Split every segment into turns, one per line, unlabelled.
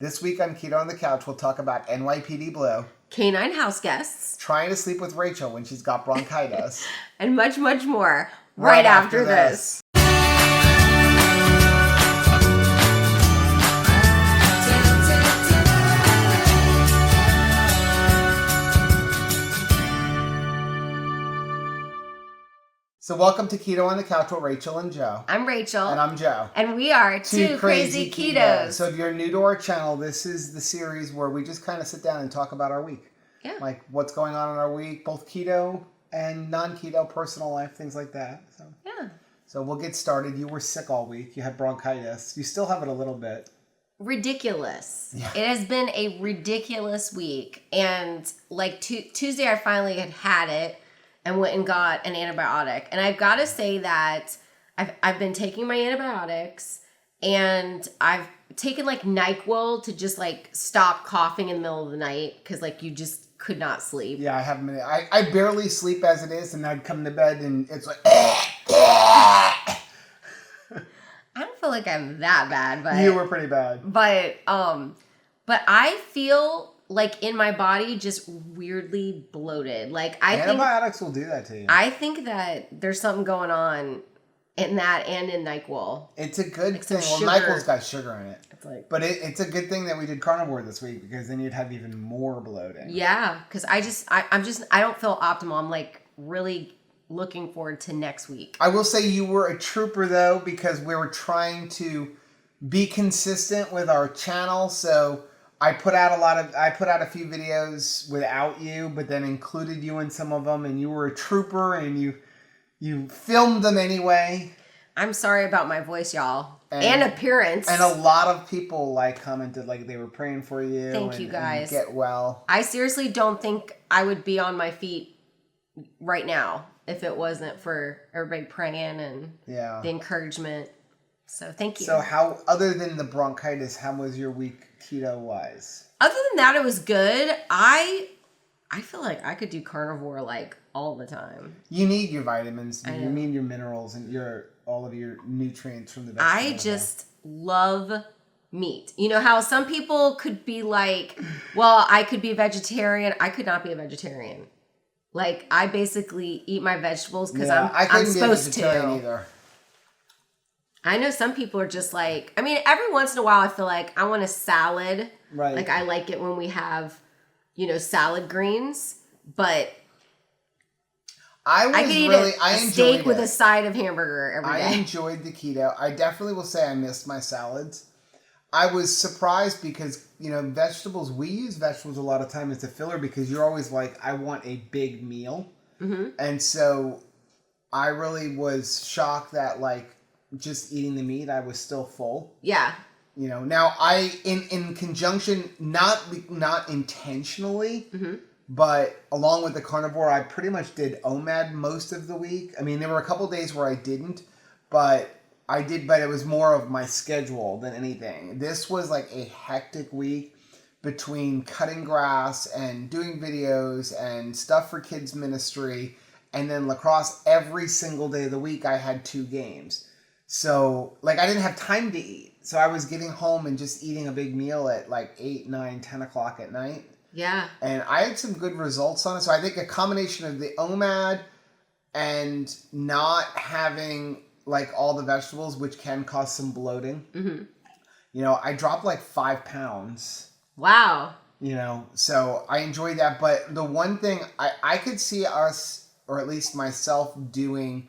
This week on Keto on the Couch, we'll talk about NYPD Blue,
canine house guests,
trying to sleep with Rachel when she's got bronchitis,
and much, much more right after this.
So welcome to Keto on the Couch with Rachel and Joe.
I'm Rachel.
And I'm Joe.
And we are two crazy ketos.
So if you're new to our channel, this is the series where we just kind of sit down and talk about our week.
Yeah.
Like what's going on in our week, both keto and non-keto, personal life, things like that. So,
yeah.
So we'll get started. You were sick all week. You had bronchitis. You still have it a little bit.
Ridiculous.
Yeah.
It has been a ridiculous week. And like Tuesday, I finally had it and went and got an antibiotic. And I've got to say that I've been taking my antibiotics and I've taken like NyQuil to just like stop coughing in the middle of the night because like you just could not sleep.
Yeah, I haven't been. I barely sleep as it is, and I'd come to bed and it's like. I
don't feel like I'm that bad, but
you were pretty bad.
But I feel like in my body just weirdly bloated. Like
antibiotics will do that to you.
I think that there's something going on in that and in NyQuil.
It's a good
like
thing. Well, NyQuil's got sugar in it.
It's like,
but it's a good thing that we did carnivore this week because then you'd have even more bloating.
Yeah, because I don't feel optimal. I'm like really looking forward to next week.
I will say you were a trooper though because we were trying to be consistent with our channel. So I put out a few videos without you, but then included you in some of them, and you were a trooper and you filmed them anyway.
I'm sorry about my voice, y'all, and appearance.
And a lot of people like commented like they were praying for you.
Thank you guys.
And get well.
I seriously don't think I would be on my feet right now if it wasn't for everybody praying and the encouragement. So thank you.
So how, other than the bronchitis, how was your week keto wise?
Other than that, it was good. I feel like I could do carnivore like all the time.
You need your vitamins, you need your minerals and all of your nutrients from the vegetables.
I just love meat. You know how some people could be like, well, I could be a vegetarian. I could not be a vegetarian. Like I basically eat my vegetables because I'm supposed to.
Either.
I know some people are just like, I mean, every once in a while I feel like I want a salad.
Right.
Like I like it when we have, salad greens, but I could eat a steak with a side of hamburger every day.
I enjoyed the keto. I definitely will say I missed my salads. I was surprised because, vegetables, we use vegetables a lot of time as a filler because you're always like, I want a big meal. Mm-hmm. And so I really was shocked that like just eating the meat, I was still full.
Yeah.
Now I, in conjunction, not intentionally, mm-hmm. but along with the carnivore, I pretty much did OMAD most of the week. I mean, there were a couple days where I didn't, but I did, but it was more of my schedule than anything. This was like a hectic week between cutting grass and doing videos and stuff for kids ministry. And then lacrosse every single day of the week, I had 2 games. So like I didn't have time to eat. So I was getting home and just eating a big meal at like 8, 9, 10 o'clock at night.
Yeah. And
I had some good results on it. So I think a combination of the OMAD and not having like all the vegetables, which can cause some bloating. Mm-hmm. I dropped like 5 pounds.
Wow.
So I enjoyed that. But the one thing I could see us, or at least myself, doing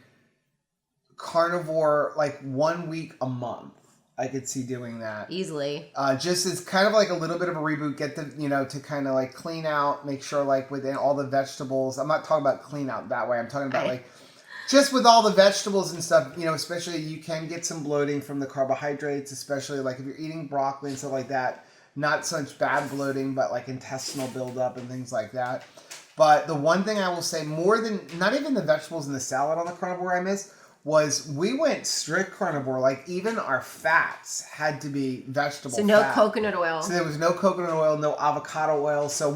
carnivore like 1 week a month. I could see doing that
easily.
Just as kind of like a little bit of a reboot, get the, to kind of like clean out, make sure like within all the vegetables, I'm not talking about clean out that way. I'm talking about like just with all the vegetables and stuff, especially you can get some bloating from the carbohydrates, especially like if you're eating broccoli and stuff like that, not such bad bloating, but like intestinal buildup and things like that. But the one thing I will say more than, not even the vegetables and the salad on the carnivore I missed, was we went strict carnivore. Like even our fats had to be vegetable fat.
So no coconut oil.
So there was no coconut oil, no avocado oil. So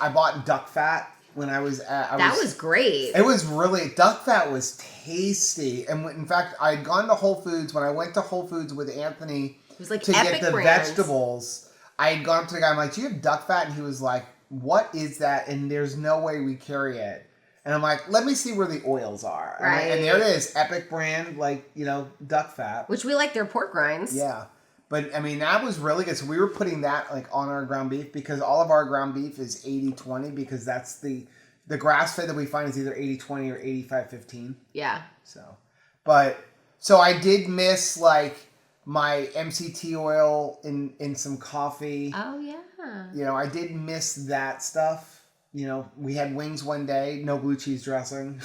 I bought duck fat when I was at...
That was great.
It was really... Duck fat was tasty. And in fact, I had gone to Whole Foods. When I went to Whole Foods with Anthony
it was like
to get the vegetables, I had gone up to the guy, I'm like, do you have duck fat? And he was like, what is that? And there's no way we carry it. And I'm like, let me see where the oils are.
Right.
And there it is, Epic brand, like, duck fat.
Which we like their pork rinds.
Yeah. But, I mean, that was really good. So we were putting that, like, on our ground beef because all of our ground beef is 80-20 because that's the grass-fed that we find is either 80-20 or 85-15.
Yeah.
So I did miss, like, my MCT oil in some coffee.
Oh, yeah.
I did miss that stuff. We had wings one day, no blue cheese dressing.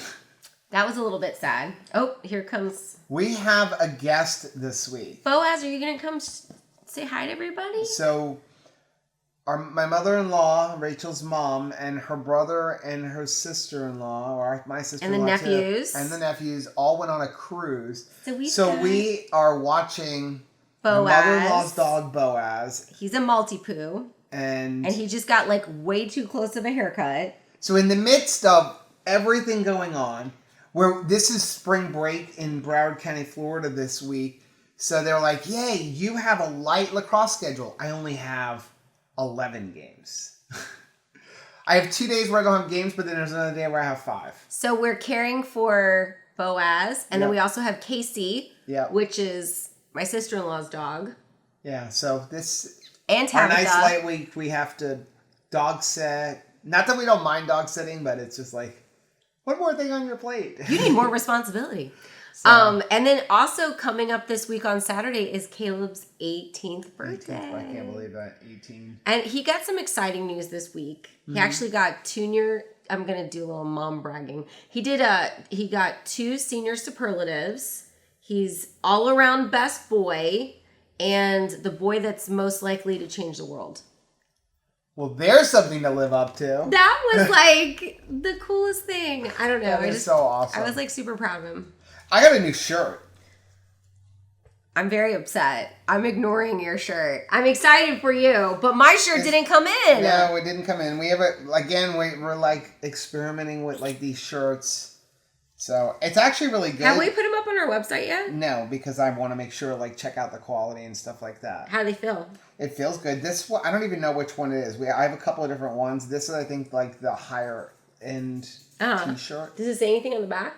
That was a little bit sad. Oh, here comes...
We have a guest this week.
Boaz, are you going to come say hi to everybody?
So, my mother-in-law, Rachel's mom, and her brother and her sister-in-law, or my sister-in-law
and the nephews.
too, and the nephews all went on a cruise.
So
we are watching
Boaz.
my mother-in-law's dog, Boaz.
He's a Maltipoo.
And
he just got, like, way too close of a haircut.
So in the midst of everything going on, where this is spring break in Broward County, Florida this week, so they're like, yay, you have a light lacrosse schedule. I only have 11 games. I have 2 days where I don't have games, but then there's another day where I have 5.
So we're caring for Boaz, and then we also have Casey, which is my sister-in-law's dog.
Yeah, so this...
And Tabitha.
Our nice light week, we have to dog sit. Not that we don't mind dog sitting, but it's just like, one more thing on your plate.
You need more responsibility. And then also coming up this week on Saturday is Caleb's 18th birthday.
18th, I can't believe that. 18.
And he got some exciting news this week. He actually got I'm going to do a little mom bragging. He got 2 senior superlatives. He's all around best boy and the boy that's most likely to change the world.
Well, there's something to live up to.
That was like the coolest thing. I don't know.
That is so awesome.
I was like super proud of him.
I got a new shirt.
I'm very upset. I'm ignoring your shirt. I'm excited for you, but my shirt didn't come in.
No, it didn't come in. We have we're like experimenting with like these shirts. So it's actually really good.
Have we put them up on our website yet?
No, because I want to make sure check out the quality and stuff like that.
How do they feel?
It feels good. This one, I don't even know which one it is. I have a couple of different ones. This is, I think, like the higher end t-shirt.
Does it say anything on the back?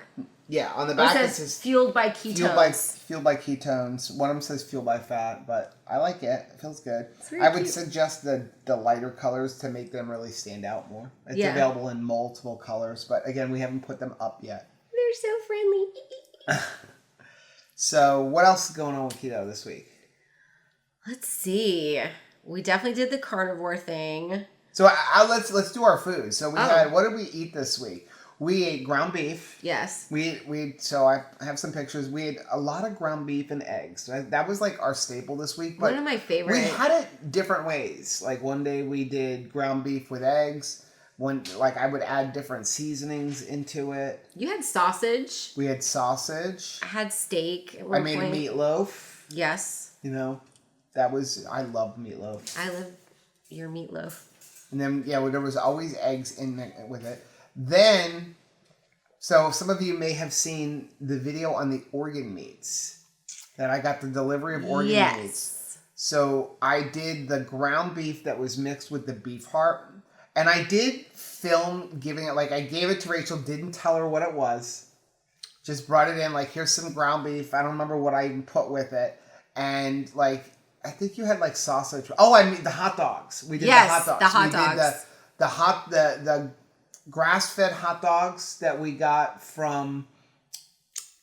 Yeah, on the back
it says fueled by ketones.
Fueled by ketones. One of them says fueled by fat, but I like it. It feels good.
I
would suggest the lighter colors to make them really stand out more. It's available in multiple colors, but again, we haven't put them up yet.
They're so friendly.
So, what else is going on with keto this week?
Let's see. We definitely did the carnivore thing.
So, let's do our food. So, we had, what did we eat this week? We ate ground beef.
Yes.
So I have some pictures. We ate a lot of ground beef and eggs. That was like our staple this week. But
one of my favorite.
We had it different ways. Like one day we did ground beef with eggs. I would add different seasonings into it.
You had sausage.
We had sausage.
I had steak.
I made a meatloaf.
Yes.
I love meatloaf.
I love your meatloaf.
And then, there was always eggs with it. Then, so some of you may have seen the video on the organ meats. That I got the delivery of organ meats. So I did the ground beef that was mixed with the beef heart. And I did film giving it, I gave it to Rachel, didn't tell her what it was. Just brought it in, here's some ground beef. I don't remember what I even put with it. And, I think you had, sausage. Oh, I mean, the hot dogs. We did the hot dogs.
The hot dogs.
We did the grass-fed hot dogs that we got from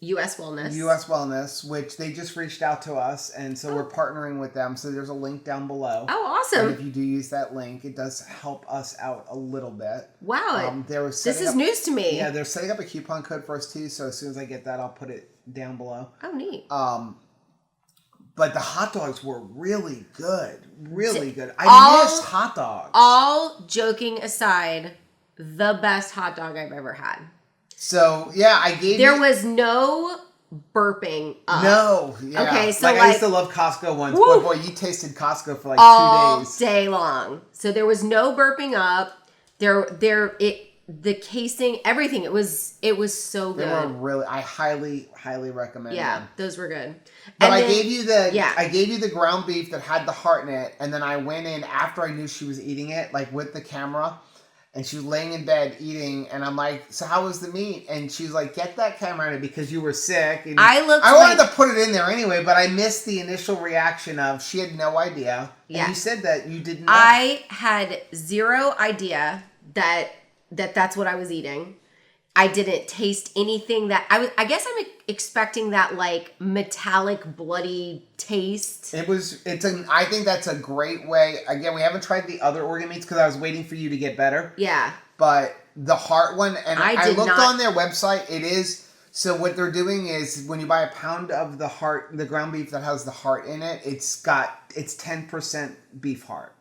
U.S.
Wellness, which they just reached out to us, and so we're partnering with them. So there's a link down below.
Oh, awesome!
And if you do use that link, it does help us out a little bit.
Wow! This is news to me.
Yeah, they're setting up a coupon code for us too. So as soon as I get that, I'll put it down below.
Oh, neat.
But the hot dogs were really good. Really good. I miss hot dogs.
All joking aside, the best hot dog I've ever had.
So, I gave
There was no burping up.
No. Yeah.
Okay, so
I used to love Costco once.
Woo!
Boy, you tasted Costco for 2 days.
All day long. So there was no burping up. the casing, everything. It was so good.
They were really, I highly recommend them.
Those were good.
But I gave you the ground beef that had the heart in it, and then I went in after I knew she was eating it, like with the camera, and she was laying in bed eating, and I'm like, so how was the meat? And she was like, get that camera in it because you were sick. And I wanted to put it in there anyway, but I missed the initial reaction of she had no idea. And you said that you didn't know.
I had zero idea that's what I was eating. I didn't taste anything that I guess I'm expecting that like metallic bloody taste.
I think that's a great way. Again, we haven't tried the other organ meats because I was waiting for you to get better.
Yeah.
But the heart one, and I looked on their website, it is, so what they're doing is when you buy a pound of the heart, the ground beef that has the heart in it, it's 10% beef heart.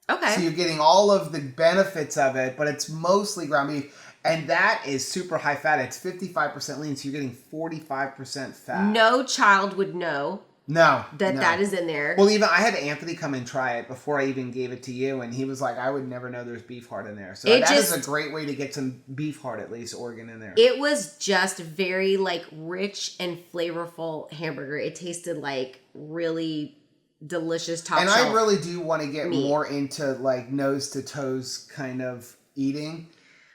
Okay.
So you're getting all of the benefits of it, but it's mostly ground beef. And that is super high fat. It's 55% lean, so you're getting 45% fat.
No child would know that is in there.
Well, even I had Anthony come and try it before I even gave it to you, and he was like, I would never know there's beef heart in there. So that is a great way to get some beef heart, at least, organ in there.
It was just very like rich and flavorful hamburger. It tasted like really delicious top shelf.
And I really do want to get more into like nose to toes kind of eating.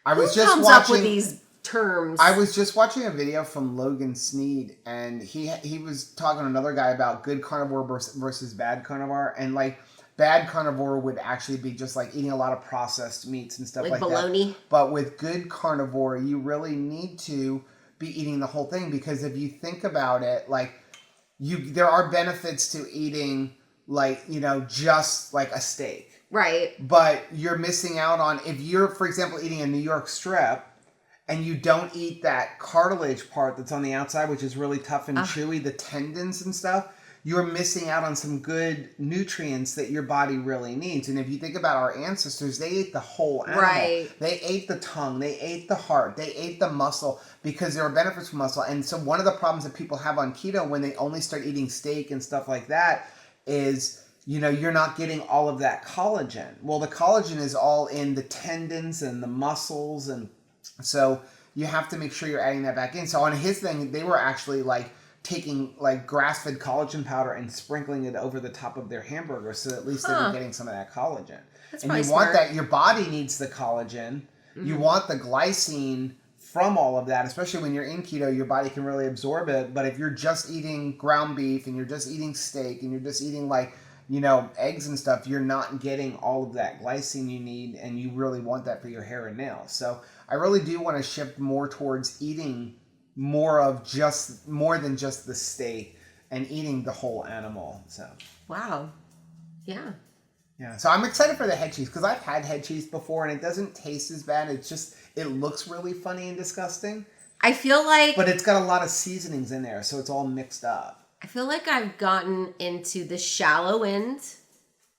Who comes up with these terms?
I was just watching a video from Logan Sneed, and he was talking to another guy about good carnivore versus bad carnivore, and like bad carnivore would actually be just like eating a lot of processed meats and stuff like
bologna.
That. But with good carnivore, you really need to be eating the whole thing, because if you think about it, like there are benefits to eating like, just like a steak.
Right.
But you're missing out on, if you're, for example, eating a New York strip and you don't eat that cartilage part that's on the outside, which is really tough and chewy, the tendons and stuff, you're missing out on some good nutrients that your body really needs. And if you think about our ancestors, they ate the whole animal.
Right.
They ate the tongue, they ate the heart, they ate the muscle, because there are benefits from muscle. And so one of the problems that people have on keto when they only start eating steak and stuff like that is, you're not getting all of that collagen. Well, the collagen is all in the tendons and the muscles, and so you have to make sure you're adding that back in. So on his thing, they were actually like taking like grass-fed collagen powder and sprinkling it over the top of their hamburger, so at least they were getting some of that collagen.
That's
and you
smart.
want that. Your body needs the collagen. Mm-hmm. You want the glycine from all of that, especially when you're in keto, your body can really absorb it. But if you're just eating ground beef and you're just eating steak and you're just eating like eggs and stuff, you're not getting all of that glycine you need, and you really want that for your hair and nails. So I really do want to shift more towards eating more than just the steak and eating the whole animal. So
wow, yeah.
So I'm excited for the head cheese, because I've had head cheese before and it doesn't taste as bad. It looks really funny and disgusting.
I feel like,
but it's got a lot of seasonings in there, so it's all mixed up.
I feel like I've gotten into the shallow end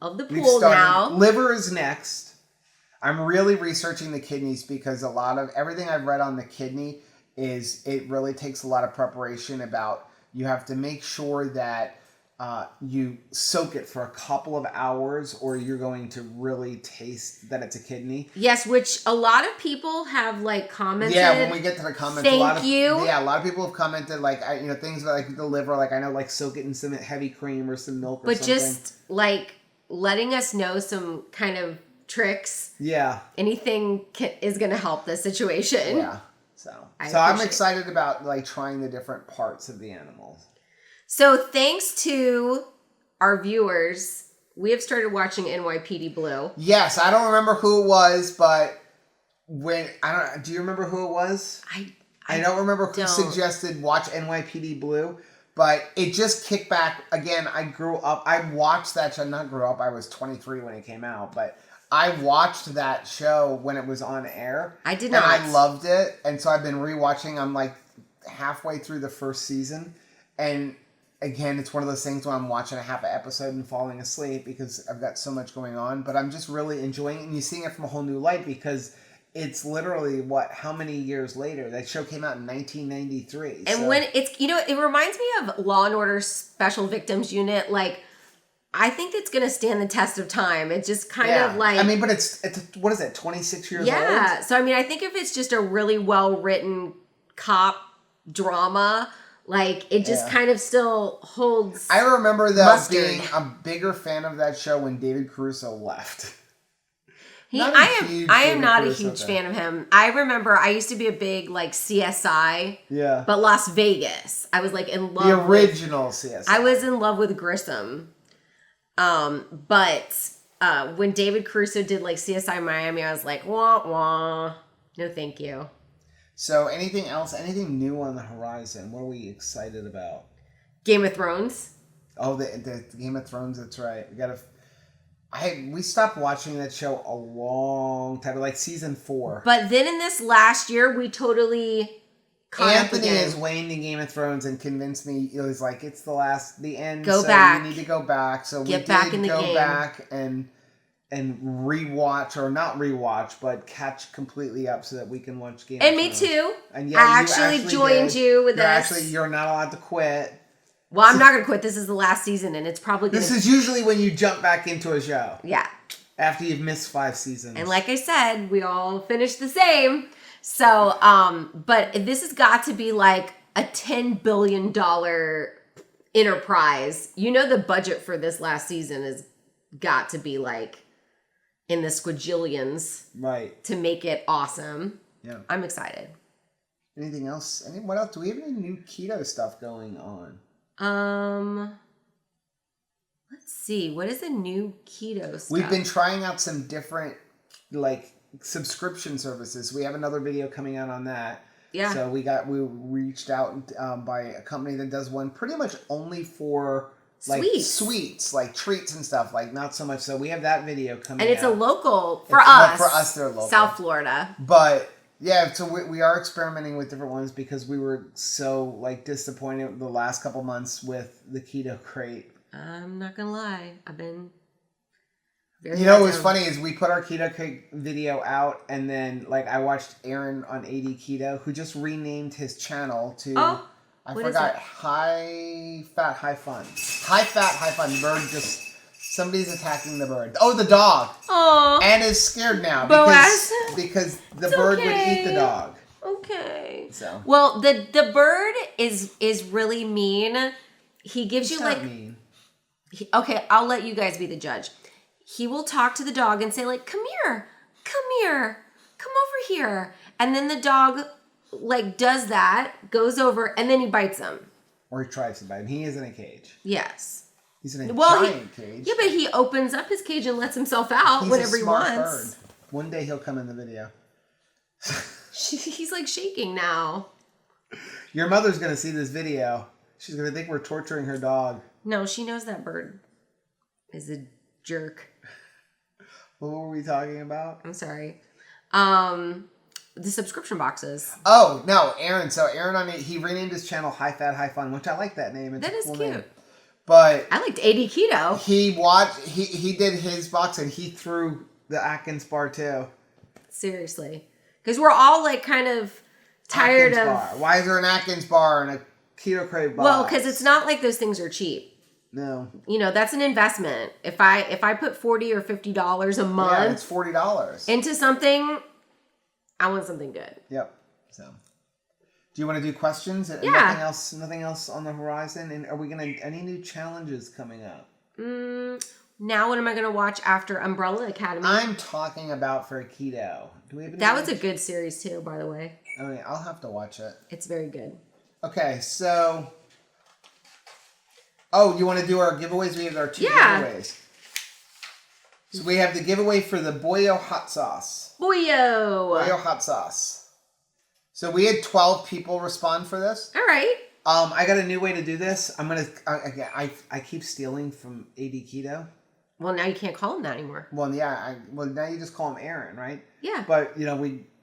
of the pool now.
Liver is next. I'm really researching the kidneys, because a lot of everything I've read on the kidney is it really takes a lot of preparation. About you have to make sure that you soak it for a couple of hours, or you're going to really taste that it's a kidney.
Yes, which a lot of people have like commented.
Yeah, when we get to the comments,
a
lot of people have commented like things like the liver, like I know, like soak it in some heavy cream or some milk or something. But just
like letting us know some kind of tricks.
Yeah.
Anything is going to help this situation.
Yeah. So I'm excited about like trying the different parts of the animals.
So thanks to our viewers, we have started watching NYPD Blue.
Yes, I don't remember who it was, but do you remember who it was? I don't remember who suggested watch NYPD Blue, but it just kicked back again. I watched that show. Not grew up. I was 23 when it came out, but I watched that show when it was on air.
I did not.
And I loved it, and so I've been rewatching. I'm like halfway through the first season, and again, it's one of those things where I'm watching a half an episode and falling asleep because I've got so much going on. But I'm just really enjoying it, and you're seeing it from a whole new light, because it's literally how many years later? That show came out in 1993.
And when it's, it reminds me of Law and Order Special Victims Unit. Like I think it's going to stand the test of time. It's just kind of like...
I mean, but it's what is it, 26 years old?
Yeah. So, I mean, I think if it's just a really well-written cop drama, like, it just kind of still holds
I remember
mustard.
being a bigger fan of that show when David Caruso left.
I am not a huge fan of him. I remember I used to be a big, like, CSI.
Yeah.
But Las Vegas. I was, like, in love
The original CSI.
I was in love with Grissom. But when David Caruso did, like, CSI Miami, I was like, wah, wah. No, thank you.
So, anything else? Anything new on the horizon? What are we excited about?
Game of Thrones.
Oh, the Game of Thrones, that's right. We stopped watching that show a long time, like season 4.
But then in this last year, we totally caught up
Anthony
again.
is weighing in Game of Thrones and convinced me, it was like, it's the end.
Go back.
You need to go back. So
Get
we
back
did
in the
go
game.
back and rewatch, or not rewatch, but catch completely up so that we can watch Game of Thrones.
And me too.
And yeah,
I actually joined you with this.
You're not allowed to quit.
Well, I'm not going to quit. This is the last season, and it's probably going to...
This is usually when you jump back into a show.
Yeah.
After you've missed 5 seasons.
And like I said, we all finished the same. So, but this has got to be like a $10 billion enterprise. You know, the budget for this last season has got to be like in the squajillions.
Right. To
make it awesome.
Yeah.
I'm excited.
Anything else? What else? Do we have any new keto stuff going on?
Let's see. What is the new keto stuff?
We've been trying out some different, like, subscription services. We have another video coming out on that.
Yeah.
So we reached out by a company that does one pretty much only for like sweets, like treats and stuff, like not so much. So we have that video coming out.
And it's a local for us.
For us, they're local.
South Florida.
But yeah, so we are experimenting with different ones because we were so like disappointed the last couple months with the Keto Crate.
I'm not gonna lie, I've been
what was funny is we put our Keto Crate video out, and then like I watched Aaron on AD Keto, who just renamed his channel to I forgot, High Fat High Fun. High Fat High Fun. Bird somebody's attacking the bird. Oh, the dog.
Aww.
And is scared now because the bird would eat the dog.
Okay.
So
well, the bird is really mean. He gives you like
mean.
Okay, I'll let you guys be the judge. He will talk to the dog and say like, come here, come over here. And then the dog like does that, goes over, and then he bites him.
Or he tries to bite him. He is in a cage.
He's
in a giant cage.
Yeah, but he opens up his cage and lets himself out whenever he wants.
Bird. One day he'll come in the video.
He's like shaking now.
Your mother's going to see this video. She's going to think we're torturing her dog.
No, she knows that bird is a jerk.
What were we talking about?
I'm sorry. The subscription boxes.
Oh, no, Aaron. So Aaron, he renamed his channel High Fat High Fun, which I like that name. It's
that is
cool
cute.
Name. But
I liked AD Keto.
He did his box and he threw the Atkins bar too.
Seriously. Because we're all like kind of tired
Atkins
of...
bar. Why is there an Atkins bar and a Keto Crate box?
Well, because it's not like those things are cheap.
No.
You know, that's an investment. If I put $40 or $50 a month...
Yeah, it's $40.
...into something, I want something good.
Yep. So, do you want to do questions?
Yeah.
Nothing else on the horizon? And are we any new challenges coming up?
Now what am I going to watch after Umbrella Academy?
I'm talking about for keto. Do we have
that was a good series too, by the way.
I mean, I'll have to watch it.
It's very good.
Okay, so... Oh, you want to do our giveaways? We have our 2 giveaways. So we have the giveaway for the Boyo hot sauce.
Boyo
hot sauce. So we had 12 people respond for this.
All right.
I got a new way to do this. I keep stealing from AD Keto.
Well, now you can't call him that anymore.
Well, yeah. Now you just call him Aaron, right?
Yeah.
But,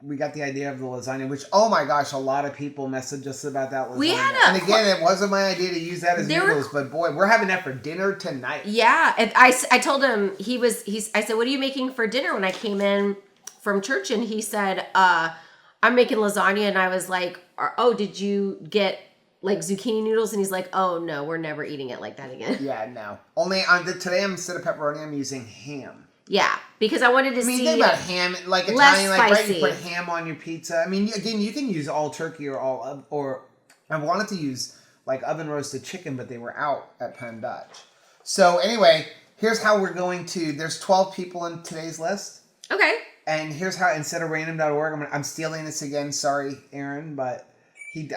we got the idea of the lasagna, which, oh my gosh, a lot of people messaged us about that lasagna. And again, it wasn't my idea to use that as noodles, but boy, we're having that for dinner tonight.
Yeah. And I told him, I said, what are you making for dinner when I came in from church? And he said, I'm making lasagna. And I was like, oh, did you get like zucchini noodles, and he's like, "Oh no, we're never eating it like that again."
Yeah, no. Only on today, instead of pepperoni, I'm using ham.
Yeah, because I wanted to see.
Think about ham, like Italian, like right. You put ham on your pizza. I mean, again, you can use all turkey or I wanted to use like oven roasted chicken, but they were out at Penn Dutch. So anyway, here's how we're going to. There's 12 people in today's list.
Okay.
And here's how, instead of random.org, I'm stealing this again. Sorry, Aaron, but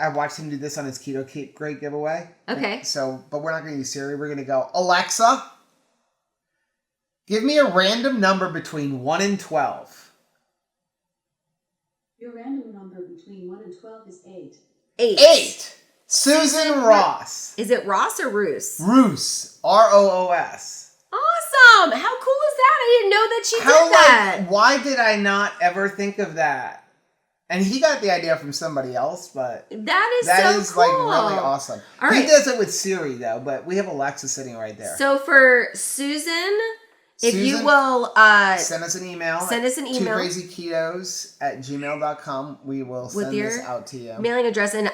I watched him do this on his Keto Great giveaway.
Okay.
So, but we're not going to use Siri. We're going to go, Alexa, give me a random number between 1 and 12.
Your random number between 1 and 12 is 8.
8. Susan Ross.
Is it Ross or Roos?
Roos. ROOS.
Awesome! How cool is that? I didn't know that she did that.
Why did I not ever think of that? And he got the idea from somebody else, but
that is
cool. Like really awesome. All right. He does it with Siri though, but we have Alexa sitting right there.
So for Susan, if you will
send us an email. 2crazyketos@gmail.com. We will send this out to you.
Mailing address, and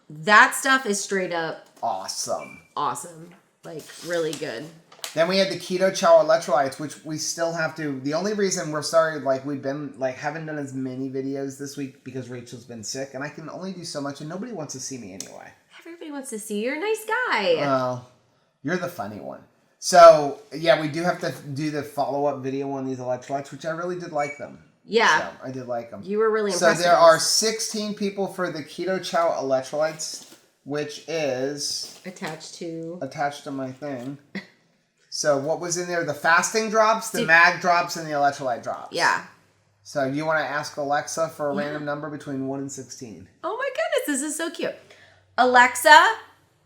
that stuff is straight up
awesome.
Awesome. Like really good.
Then we had the Keto Chow electrolytes, which we still have to. The only reason we're sorry, like we've been like haven't done as many videos this week because Rachel's been sick, and I can only do so much, and nobody wants to see me anyway.
Everybody wants to see you. You're a nice guy.
Well, you're the funny one. So yeah, we do have to do the follow-up video on these electrolytes, which I really did like them.
Yeah,
so I did like them.
You were really impressed.
So there are 16 people for the Keto Chow electrolytes, which is
attached to
my thing. So what was in there? The fasting drops, the mag drops, and the electrolyte drops.
Yeah.
So you want to ask Alexa for a random number between 1 and 16.
Oh my goodness, this is so cute. Alexa,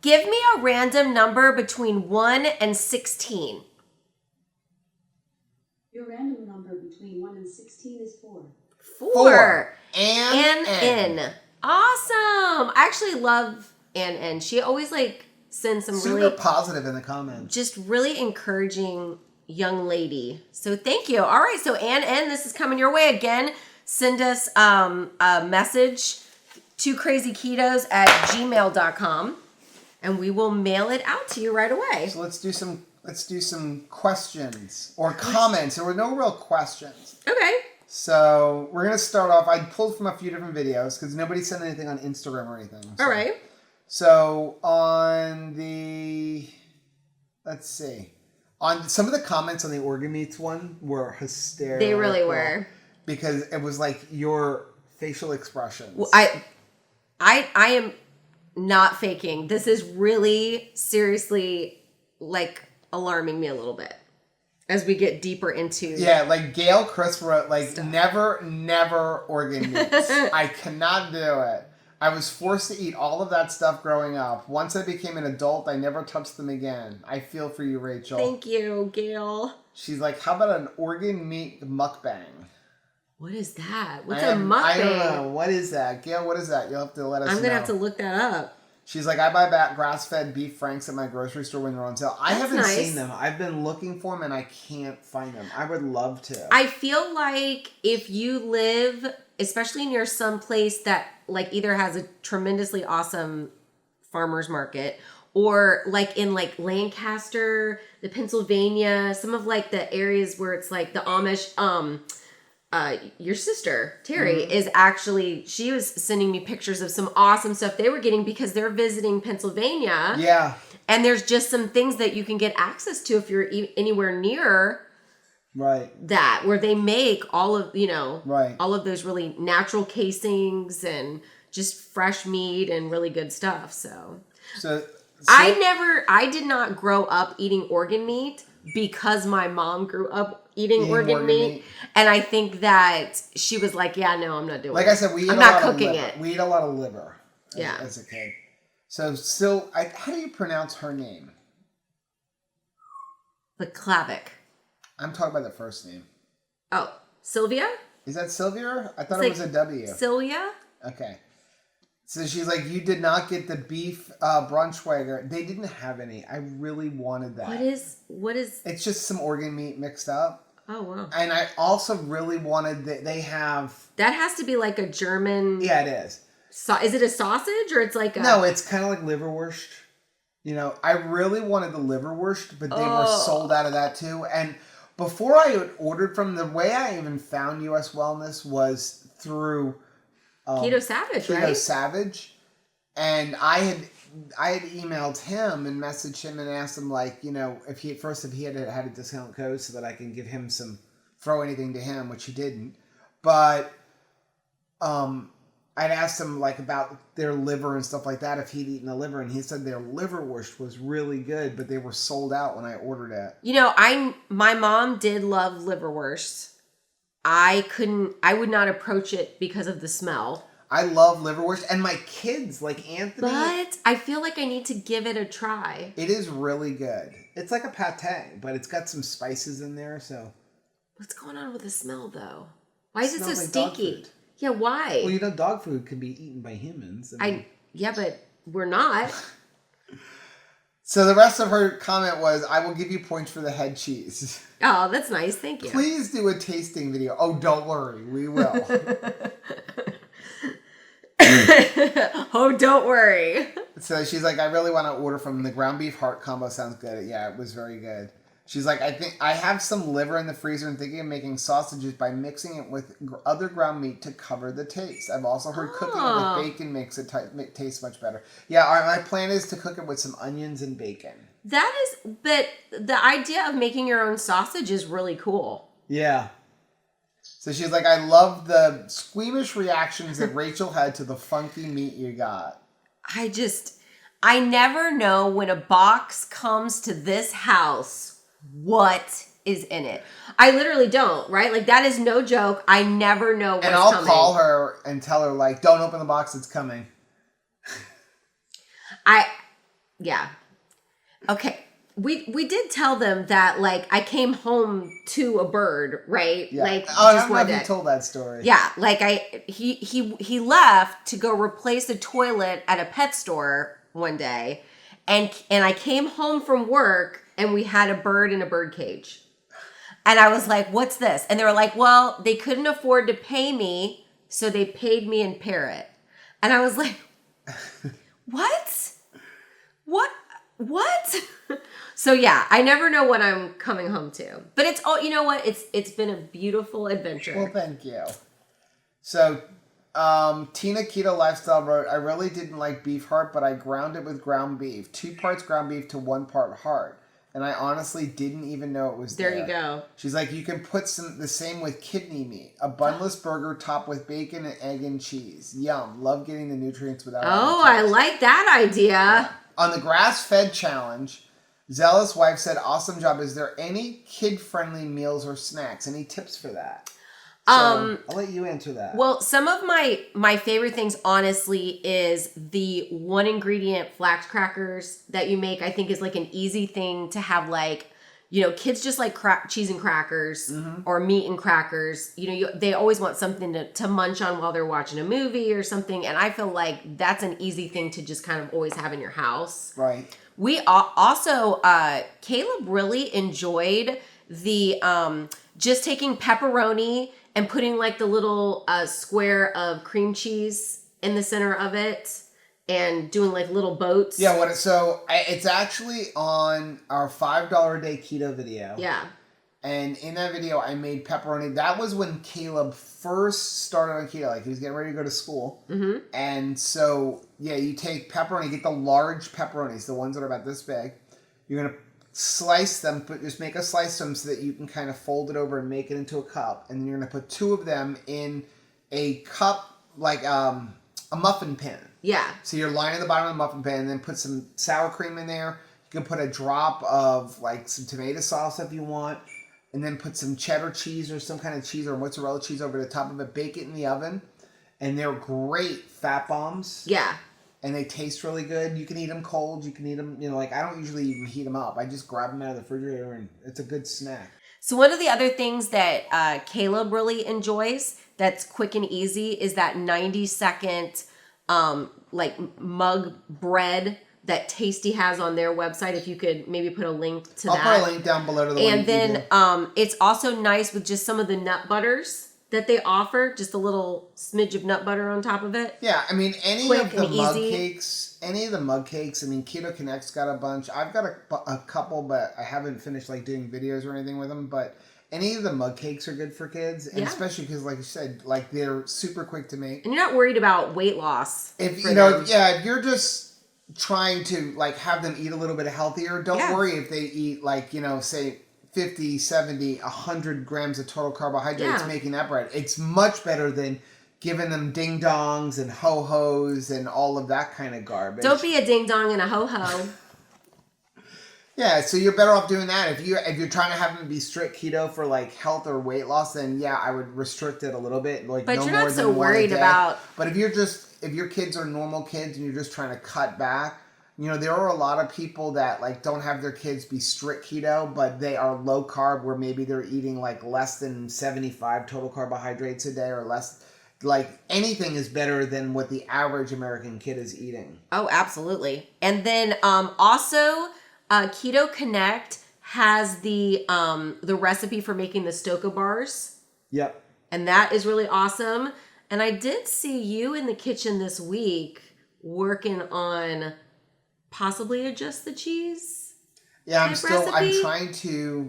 give me a random number between 1 and 16.
Your random number between 1 and 16 is 4.
4.
N.
Awesome. I actually love Ann. She always send some
super
really
positive in the comments.
Just really encouraging young lady. So thank you. All right, so Ann, this is coming your way again. Send us a message to crazyketos@gmail.com and we will mail it out to you right away.
So let's do some questions or comments. There were no real questions.
Okay.
So we're gonna start off. I pulled from a few different videos because nobody sent anything on Instagram or anything. So.
All right.
So on let's see, on some of the comments on the organ meats one were hysterical.
They really were.
Because it was like your facial expressions.
Well, I am not faking. This is really seriously alarming me a little bit as we get deeper into.
Yeah, like Gail Chris wrote never organ meats. I cannot do it. I was forced to eat all of that stuff growing up. Once I became an adult, I never touched them again. I feel for you, Rachel.
Thank you, Gail.
She's like, how about an organ meat mukbang?
What is that? What's a mukbang?
I don't know. What is that? Gail, what is that? You'll have to let us know.
I'm going to have to look that up.
She's like, I buy back grass-fed beef franks at my grocery store when they're on sale. I haven't seen them. I've been looking for them and I can't find them. I would love to.
I feel like if you live, especially near some place that either has a tremendously awesome farmer's market or in Lancaster, the Pennsylvania, some of the areas where it's the Amish, your sister, Terry, is actually, she was sending me pictures of some awesome stuff they were getting because they're visiting Pennsylvania.
Yeah.
And there's just some things that you can get access to if you're anywhere near that, where they make all of, all of those really natural casings and just fresh meat and really good stuff. So I did not grow up eating organ meat because my mom grew up eating organ meat. And I think that she was like, yeah, no, I'm not doing it.
Like I said, I'm not cooking it. We eat a lot of liver as a kid. So how do you pronounce her name?
Klavic.
I'm talking about the first name.
Oh, Sylvia?
Is that Sylvia? I thought it was a W.
Sylvia?
Okay. So she's like, you did not get the beef Braunschweiger. They didn't have any. I really wanted that.
What is?
It's just some organ meat mixed up.
Oh, wow.
And I also really wanted that they have.
That has to be a German.
Yeah, it is.
Is it a sausage or it's like a...
No, it's kind of like liverwurst. You know, I really wanted the liverwurst, but they were sold out of that too. And before I had ordered from, the way I even found US Wellness was through
Keto Savage,
Keto
right?
Savage. And I had emailed him and messaged him and asked him, like, you know, if he had a discount code so that I can give him throw anything to him, which he didn't. But I'd asked him, like, about their liver and stuff like that, if he'd eaten the liver, and he said their liverwurst was really good, but they were sold out when I ordered it.
You know, my mom did love liverwurst. I would not approach it because of the smell.
I love liverwurst, and my kids, like Anthony.
But I feel like I need to give it a try.
It is really good. It's like a pate, but it's got some spices in there, so.
What's going on with the smell, though? Why is it so
Smells like dog
stinky?
food.
Yeah, why?
Well, you know, dog food can be eaten by humans.
Yeah, but we're not.
So the rest of her comment was, I will give you points for the head cheese.
Oh, that's nice. Thank you.
Please do a tasting video. Oh, don't worry. We will.
Oh, don't worry.
So she's like, I really want to order from the ground beef heart combo. Sounds good. Yeah, it was very good. She's like, I think I have some liver in the freezer and thinking of making sausages by mixing it with other ground meat to cover the taste. I've also heard cooking it with bacon makes it taste much better. Yeah, my plan is to cook it with some onions and bacon.
But the idea of making your own sausage is really cool.
Yeah. So she's like, I love the squeamish reactions that Rachel had to the funky meat you got.
I never know when a box comes to this house what is in it. I literally don't, right? Like, that is no joke. I never know what's coming.
And I'll call her and tell her, like, don't open the box, it's coming.
Yeah. Okay. We did tell them that, like, I came home to a bird, right?
Yeah.
Like,
I
just
don't know
one
if
day.
you told that story.
Yeah, like he left to go replace a toilet at a pet store one day, and I came home from work and we had a bird in a bird cage. And I was like, what's this? And they were like, well, they couldn't afford to pay me, so they paid me in parrot. And I was like, what? What? So yeah, I never know what I'm coming home to. But it's all, you know what? It's been a beautiful adventure.
Well, thank you. So, Tina Keto Lifestyle wrote, I really didn't like beef heart, but I ground it with ground beef. 2 parts ground beef to 1 part heart. And I honestly didn't even know it was there.
There you go.
She's like, you can put the same with kidney meat. A bunless burger topped with bacon and egg and cheese. Yum. Love getting the nutrients without...
Oh, I like that idea.
Yeah. On the Grassfed Challenge, Zealous Wife said, awesome job. Is there any kid-friendly meals or snacks? Any tips for that? So, I'll let you answer that.
Well, some of my favorite things, honestly, is the 1 ingredient flax crackers that you make. I think is like an easy thing to have, like, you know, kids just like cheese and crackers or meat and crackers. You know, they always want something to munch on while they're watching a movie or something. And I feel like that's an easy thing to just kind of always have in your house.
Right.
We also, Caleb really enjoyed the just taking pepperoni and putting like the little square of cream cheese in the center of it and doing like little boats.
Yeah, it's actually on our $5 a day keto video.
Yeah.
And in that video, I made pepperoni. That was when Caleb first started on keto. Like, he was getting ready to go to school. Mm-hmm. And so, yeah, you take pepperoni, get the large pepperonis, the ones that are about this big. You're going to slice them, but just make a slice of them so that you can kind of fold it over and make it into a cup. And then you're going to put 2 of them in a cup, like a muffin pan.
Yeah.
So you're lining the bottom of the muffin pan and then put some sour cream in there. You can put a drop of like some tomato sauce if you want. And then put some cheddar cheese or some kind of cheese or mozzarella cheese over the top of it. Bake it in the oven. And they're great fat bombs.
Yeah.
And they taste really good. You can eat them cold. You can eat them, like, I don't usually even heat them up. I just grab them out of the refrigerator and it's a good snack.
So one of the other things that Caleb really enjoys that's quick and easy is that 90-second like mug bread that Tasty has on their website. If you could maybe put a link to that.
I'll put a link down below to the one.
And then it's also nice with just some of the nut butters that they offer, just a little smidge of nut butter on top of it.
Yeah, I mean, any
Quick
of the
and
mug
easy.
cakes, I mean, Keto Connect's got a bunch. I've got a couple, but I haven't finished like doing videos or anything with them. But any of the mug cakes are good for kids, and
Yeah.
especially because, like you said, like they're super quick to make.
And you're not worried about weight loss.
If
for
you know,
them.
if you're just trying to like have them eat a little bit healthier, don't
Yeah.
worry if they eat like, say 50, 70, 100 grams of total carbohydrates
Yeah.
making that bread. It's much better than giving them ding dongs and ho hos and all of that kind of garbage.
Don't be a ding dong and a ho ho.
Yeah, so you're better off doing that. If you're trying to have them be strict keto for like health or weight loss, then yeah, I would restrict it a little bit. Like,
But
no
you're
more
not so
than one a
worried
day.
about.
But if your kids are normal kids and you're just trying to cut back, there are a lot of people that like don't have their kids be strict keto, but they are low carb, where maybe they're eating like less than 75 total carbohydrates a day or less. Like, anything is better than what the average American kid is eating.
Oh, absolutely. And then also, Keto Connect has the recipe for making the Stoka bars.
Yep.
And that is really awesome. And I did see you in the kitchen this week working on possibly adjust the cheese.
Yeah, I'm
recipe?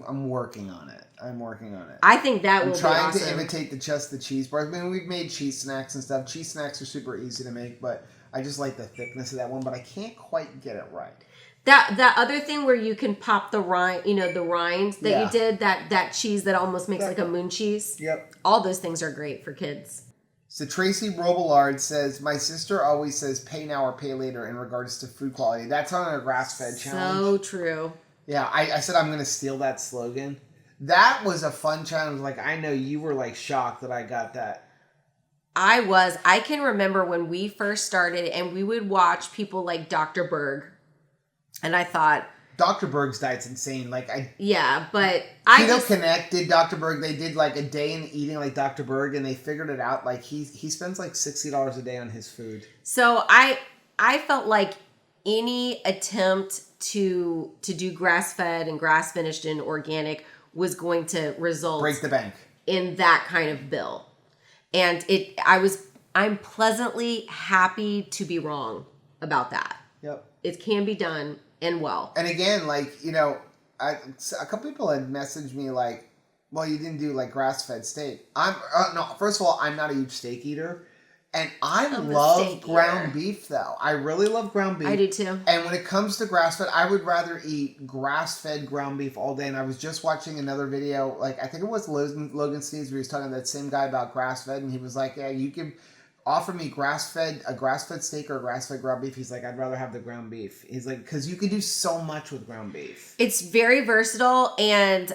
I'm working on it.
I think that
I'm
will be
trying
awesome.
to imitate the cheese bars. I mean, we've made cheese snacks and stuff. Cheese snacks are super easy to make, but I just like the thickness of that one, but I can't quite get it right.
That other thing where you can pop the rind, the rinds that
Yeah.
you did, that cheese that almost makes like a moon cheese.
Yep.
All those things are great for kids.
So Tracy Robillard says, my sister always says pay now or pay later in regards to food quality. That's on our grass-fed challenge.
So true.
Yeah, I said I'm going to steal that slogan. That was a fun challenge. Like, I know you were like shocked that I got that.
I can remember when we first started and we would watch people like Dr. Berg. And I thought,
Dr. Berg's diet's insane. Like,
yeah, but
Keto Connect did Dr. Berg. They did like a day in eating like Dr. Berg, and they figured it out. Like, he spends like $60 a day on his food.
So I felt like any attempt to do grass fed and grass finished and organic was going to result
Break the bank
in that kind of bill. And I'm pleasantly happy to be wrong about that.
Yep.
It can be done and well.
And again, like, a couple people had messaged me like, well, you didn't do like grass-fed steak. No, first of all, I'm not a huge steak eater. And I love ground beef, though. I really love ground beef.
I do, too.
And when it comes to grass-fed, I would rather eat grass-fed ground beef all day. And I was just watching another video, like, I think it was Logan Sneeds, where he was talking to that same guy about grass-fed. And he was like, yeah, you can offer me a grass-fed steak or a grass-fed ground beef. He's like, I'd rather have the ground beef. He's like, because you can do so much with ground beef.
It's very versatile, and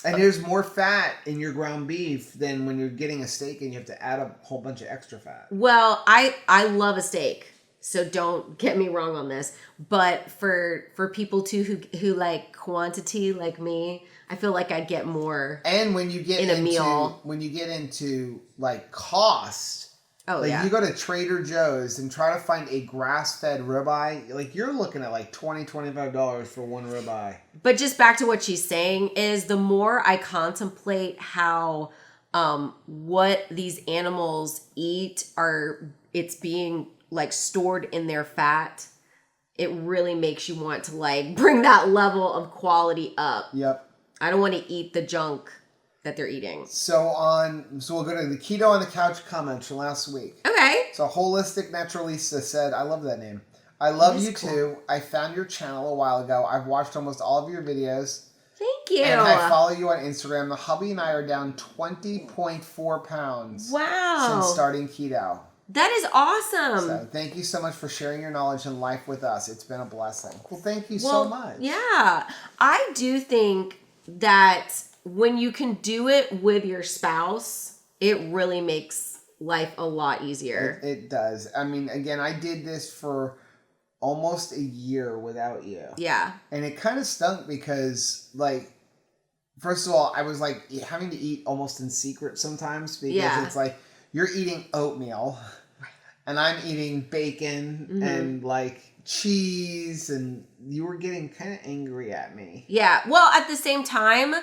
there's more fat in your ground beef than when you're getting a steak and you have to add a whole bunch of extra fat.
Well, I love a steak, so don't get me wrong on this. But for people too who like quantity like me, I feel like I get more.
And when you get
in a meal,
when you get into like cost.
Oh,
like,
yeah.
you go to Trader Joe's and try to find a grass-fed ribeye, like, you're looking at like $20, $25 for one ribeye.
But just back to what she's saying is, the more I contemplate how what these animals eat it's being like stored in their fat, it really makes you want to like bring that level of quality up.
Yep.
I don't want to eat the junk that they're eating.
So we'll go to the Keto on the Couch comments from last week.
Okay.
So Holistic Naturalista said, I love that name. I love you too. I found your channel a while ago. I've watched almost all of your videos.
Thank you.
And I follow you on Instagram. The hubby and I are down 20.4 pounds.
Wow.
Since starting keto.
That is awesome.
So thank you so much for sharing your knowledge and life with us. It's been a blessing. Well, thank you so much.
Yeah. I do think that when you can do it with your spouse, it really makes life a lot easier.
It does. I mean, again, I did this for almost a year without you.
Yeah.
And it kind of stunk because, like, first of all, I was, like, having to eat almost in secret sometimes because it's like, you're eating oatmeal and I'm eating bacon and, like, cheese, and you were getting kind of angry at me.
Yeah. Well, at the same time,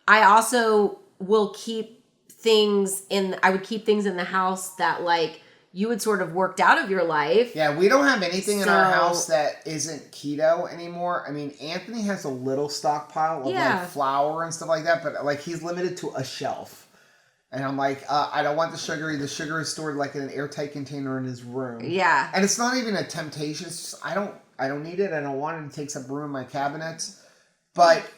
I also will keep I would keep things in the house that like you had sort of worked out of your life.
Yeah, we don't have anything in our house that isn't keto anymore. I mean, Anthony has a little stockpile of like flour and stuff like that, but like he's limited to a shelf. And I'm like, I don't want the sugar. The sugar is stored like in an airtight container in his room.
Yeah.
And it's not even a temptation. It's just, I don't need it. I don't want it. It takes up room in my cabinets. But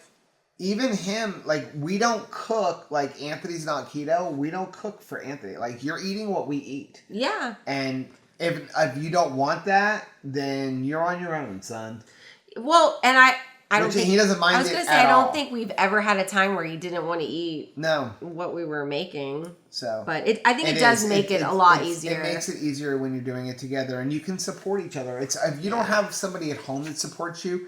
even him, like, we don't cook. Like, Anthony's not keto. We don't cook for Anthony. Like, you're eating what we eat.
Yeah.
And if you don't want that, then you're on your own, son.
Well, and I don't think...
He doesn't mind it.
I was going to say, I don't think we've ever had a time where he didn't want to eat what we were making.
So,
but I think it does make it a lot easier.
It makes it easier when you're doing it together, and you can support each other. It's if you don't have somebody at home that supports you,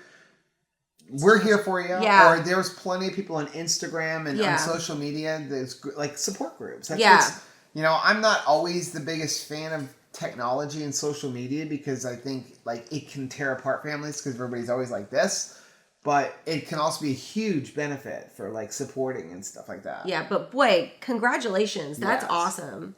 we're here for you.
Yeah.
Or there's plenty of people on Instagram and on social media. There's like support groups. I'm not always the biggest fan of technology and social media because I think like it can tear apart families because everybody's always like this. But it can also be a huge benefit for like supporting and stuff like that.
Yeah, but boy, congratulations. That's awesome.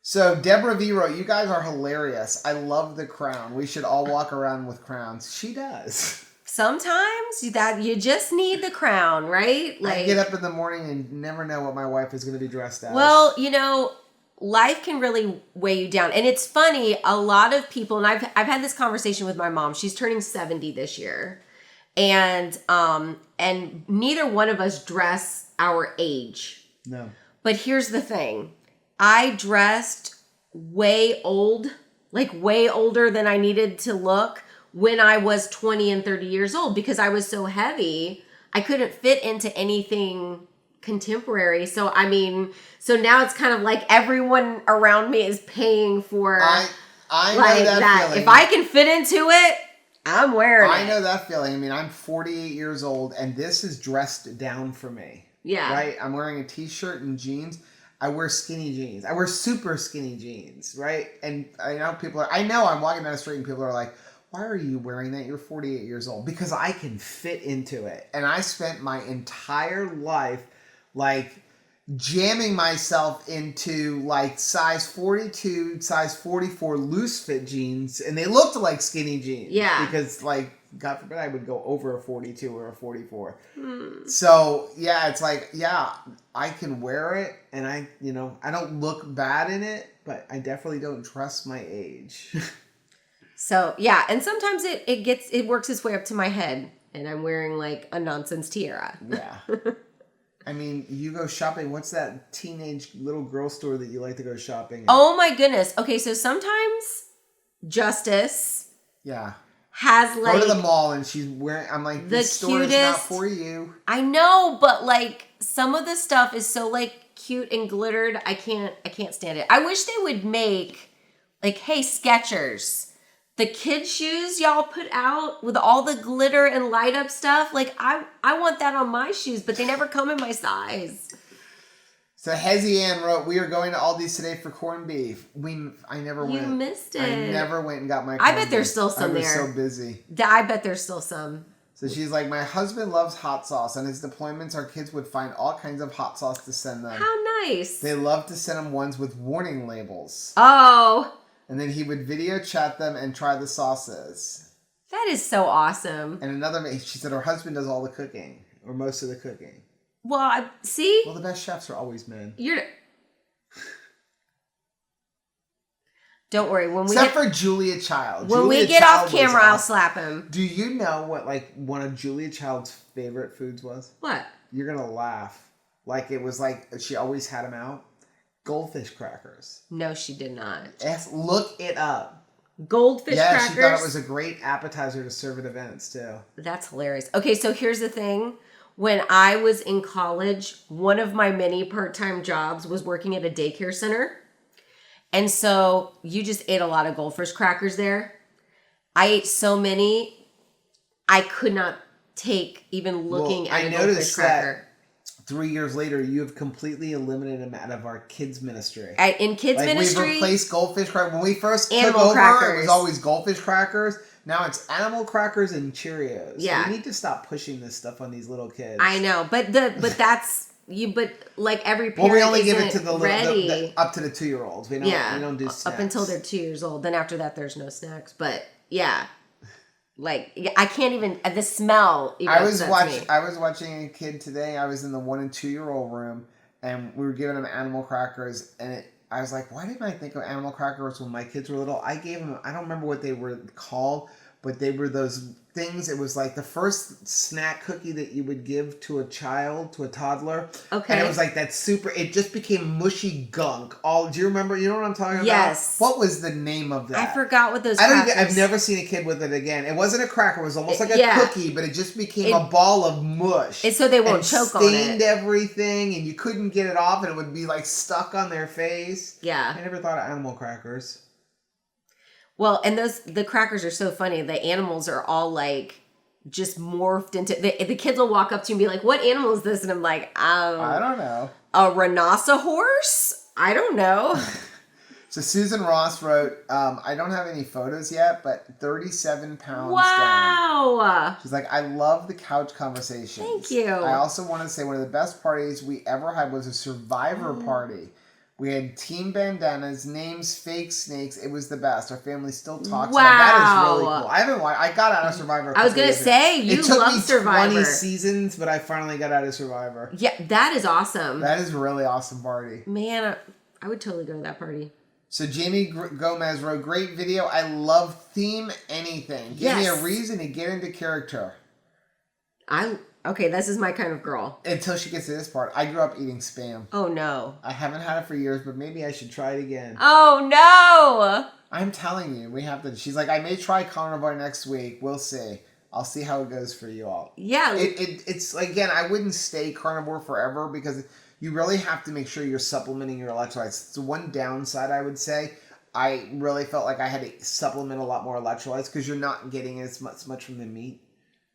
So Deborah V wrote, "You guys are hilarious. I love the crown. We should all walk around with crowns." She does.
Sometimes that you just need the crown, right?
Like, I get up in the morning and never know what my wife is going to be dressed as.
Well, life can really weigh you down. And it's funny, a lot of people, and I've had this conversation with my mom. She's turning 70 this year. And neither one of us dress our age.
No.
But here's the thing. I dressed way older than I needed to look when I was 20 and 30 years old because I was so heavy. I couldn't fit into anything contemporary. So now it's kind of like everyone around me is paying for
I know that feeling.
If I can fit into it, I'm wearing it.
I know that feeling. I mean, I'm 48 years old and this is dressed down for me.
Yeah.
Right? I'm wearing a t-shirt and jeans. I wear skinny jeans. I wear super skinny jeans, right? And I know I'm walking down the street and people are like, "Why are you wearing that? You're 48 years old." Because I can fit into it. And I spent my entire life like jamming myself into like size 42, size 44 loose fit jeans. And they looked like skinny jeans. Yeah. Because like, God forbid I would go over a 42 or a 44. So yeah, it's like, yeah, I can wear it and I don't look bad in it, but I definitely don't trust my age.
So yeah, and sometimes it works its way up to my head, and I'm wearing like a nonsense tiara.
Yeah. I mean, you go shopping. What's that teenage little girl store that you like to go shopping at?
Oh my goodness. Okay, so sometimes Justice has like
go to the mall and she's wearing. I'm like, this store is not for you.
I know, but like some of the stuff is so like cute and glittered. I can't stand it. I wish they would make like, hey, Skechers. The kids' shoes y'all put out with all the glitter and light up stuff, like I want that on my shoes, but they never come in my size.
So Hezzy Ann wrote, "We are going to Aldi's today for corned beef." I never went.
You missed it.
I never went and got my corned
I bet there's
beef.
still some there.
I was so busy.
I bet there's still some.
So she's like, "My husband loves hot sauce. On his deployments, our kids would find all kinds of hot sauce to send them.
How nice.
They love to send them ones with warning labels.
Oh.
And then he would video chat them and try the sauces.
That is so awesome."
And she said her husband does all the cooking, or most of the cooking.
Well, see?
Well, the best chefs are always men.
Don't worry.
Except for Julia Child.
When we get off camera, I'll slap him.
Do you know what like one of Julia Child's favorite foods was?
What?
You're going to laugh. Like it was like she always had them out. Goldfish crackers.
No, she did not.
Yes, look it up.
Goldfish crackers?
Yeah, she thought it was a great appetizer to serve at events, too.
That's hilarious. Okay, so here's the thing. When I was in college, one of my many part-time jobs was working at a daycare center. And so you just ate a lot of Goldfish crackers there. I ate so many, I could not take even looking at a Goldfish cracker.
3 years later, you have completely eliminated them out of our kids ministry.
In kids ministry,
we've replaced Goldfish crackers. When we first took
animal
over,
crackers.
it was always Goldfish crackers. Now it's animal crackers and Cheerios.
Yeah,
we need to stop pushing this stuff on these little kids.
I know, but that's but like every
Well,
parent
we only give it
isn't
to the
ready.
up to the 2-year-olds. We don't do snacks.
Up until they're 2 years old. Then after that, there's no snacks. But yeah, like I can't even the smell. Even
I was
upsets me.
I was watching a kid today. I was in the 1 and 2-year-old room, and we were giving them animal crackers, and I was like, why didn't I think of animal crackers when my kids were little? I gave them, I don't remember what they were called, but they were those things. It was like the first snack cookie that you would give to a child, to a toddler.
Okay.
And it was like that it just became mushy gunk. Do you remember? You know what I'm talking about?
Yes.
What was the name of that?
I forgot what those crackers.
I've never seen a kid with it again. It wasn't a cracker. It was almost like a
Yeah.
cookie, but it just became a ball of mush.
It's so they won't choke on it.
Stained everything, and you couldn't get it off, and it would be like stuck on their face.
Yeah.
I never thought of animal crackers.
Well, and the crackers are so funny. The animals are all like just morphed into. The kids will walk up to you and be like, "What animal is this?" And I'm like,
I don't know.
A rhinoceros? I don't know."
So Susan Ross wrote, I don't have any photos yet, but 37 pounds down.
Wow.
She's like, I love the couch conversations.
Thank you.
I also want to say one of the best parties we ever had was a survivor party. We had team bandanas, names, fake snakes. It was the best. Our family still talks about it. That is really cool. I got out of Survivor.
I was going to say, you love Survivor.
It took me 20 seasons, but I finally got out of Survivor.
Yeah, that is awesome.
That is a really awesome party.
Man, I would totally go to that party.
So Jaime Gomez wrote, great video. I love theme anything. Give me a reason to get into character.
Okay, this is my kind of girl.
Until she gets to this part. I grew up eating Spam.
Oh, no.
I haven't had it for years, but maybe I should try it again.
Oh, no.
I'm telling you, we have to. She's like, I may try carnivore next week. We'll see. I'll see how it goes for you all.
Yeah.
It's, again, I wouldn't stay carnivore forever because you really have to make sure you're supplementing your electrolytes. It's the one downside, I would say. I really felt like I had to supplement a lot more electrolytes because you're not getting as much from the meat.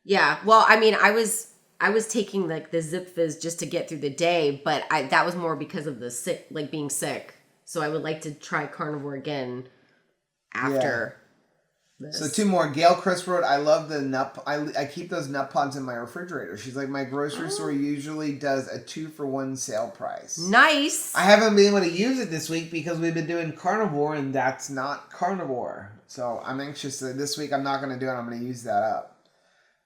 Yeah. Well, I mean, I was taking like the Zip Fizz just to get through the day, but that was more because of the being sick. So I would like to try carnivore again after this.
So 2 more. Gail Chris wrote, I love the nut. I keep those nut pods in my refrigerator. She's like, my grocery store usually does a 2-for-1 sale price.
Nice.
I haven't been able to use it this week because we've been doing carnivore and that's not carnivore. So I'm anxious that this week I'm not going to do it. I'm going to use that up.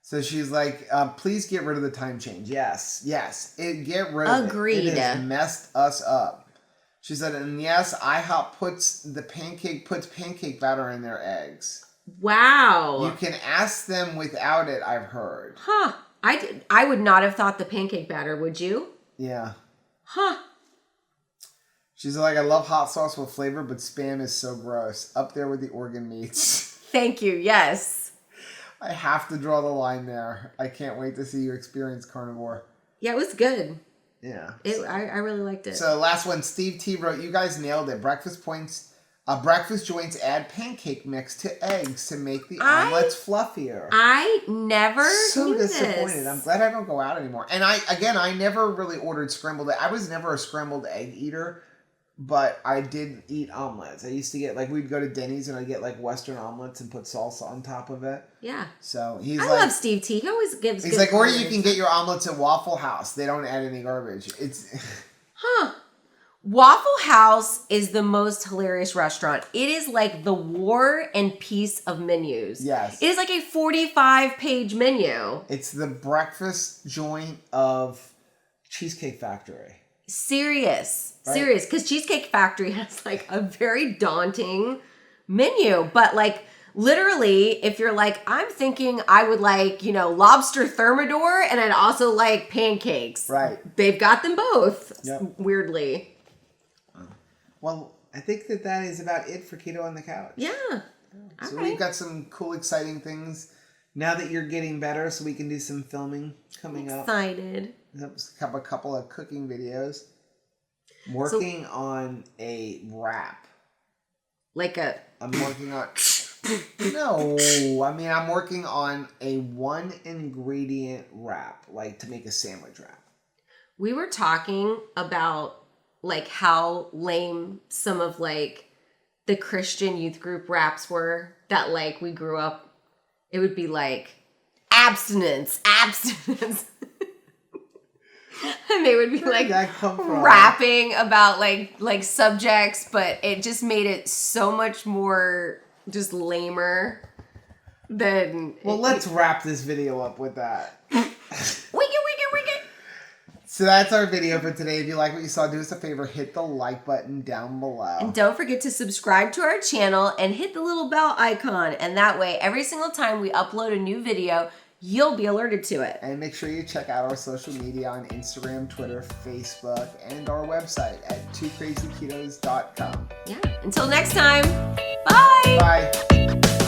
So she's like, please get rid of the time change. Yes. Get rid of
Agreed.
It has messed us up. She said, and yes, IHOP puts pancake batter in their eggs.
Wow.
You can ask them without it, I've heard.
Huh. I would not have thought the pancake batter, would you?
Yeah.
Huh.
She's like, I love hot sauce with flavor, but Spam is so gross. Up there with the organ meats.
Thank you. Yes.
I have to draw the line there. I can't wait to see you experience carnivore.
Yeah, it was good.
Yeah.
I really liked it.
So last one, Steve T wrote, you guys nailed it. Breakfast joints add pancake mix to eggs to make the omelets fluffier.
I never
So
knew
disappointed.
this.
I'm glad I don't go out anymore. And I never really ordered scrambled egg. I was never a scrambled egg eater, but I did eat omelets. I used to get, we'd go to Denny's and I'd get, Western omelets and put salsa on top of it.
Yeah.
So he's
I love Steve T. He always gives
He's like, or you can get your omelets at Waffle House. They don't add any garbage.
Huh. Waffle House is the most hilarious restaurant. It is like the War and Peace of menus.
Yes.
It is like a 45-page menu.
It's the breakfast joint of Cheesecake Factory.
Serious.
Right?
Serious. Because Cheesecake Factory has a very daunting menu. But literally, if you're I'm thinking I would lobster thermidor and I'd also like pancakes.
Right.
They've got them both.
Yep.
Weirdly.
Well, I think that is about it for Keto on the Couch.
Yeah.
So
All
we've
right.
got some cool, exciting things now that you're getting better, so we can do some filming coming up.
Excited.
A couple of cooking videos. Working on a wrap. I'm working on... No, I'm working on a 1-ingredient wrap, to make a sandwich wrap.
We were talking about how lame some of the Christian youth group raps were that we grew up. It would be abstinence. And they would be
Where
like
did that come from?
rapping about like subjects, but it just made it so much more just lamer than.
Well, let's wrap this video up with that.
Wicked.
So that's our video for today. If you like what you saw, do us a favor, hit the like button down below.
And don't forget to subscribe to our channel and hit the little bell icon. And that way, every single time we upload a new video, you'll be alerted to it.
And make sure you check out our social media on Instagram, Twitter, Facebook, and our website at twocrazyketos.com.
Yeah. Until next time, bye.
Bye.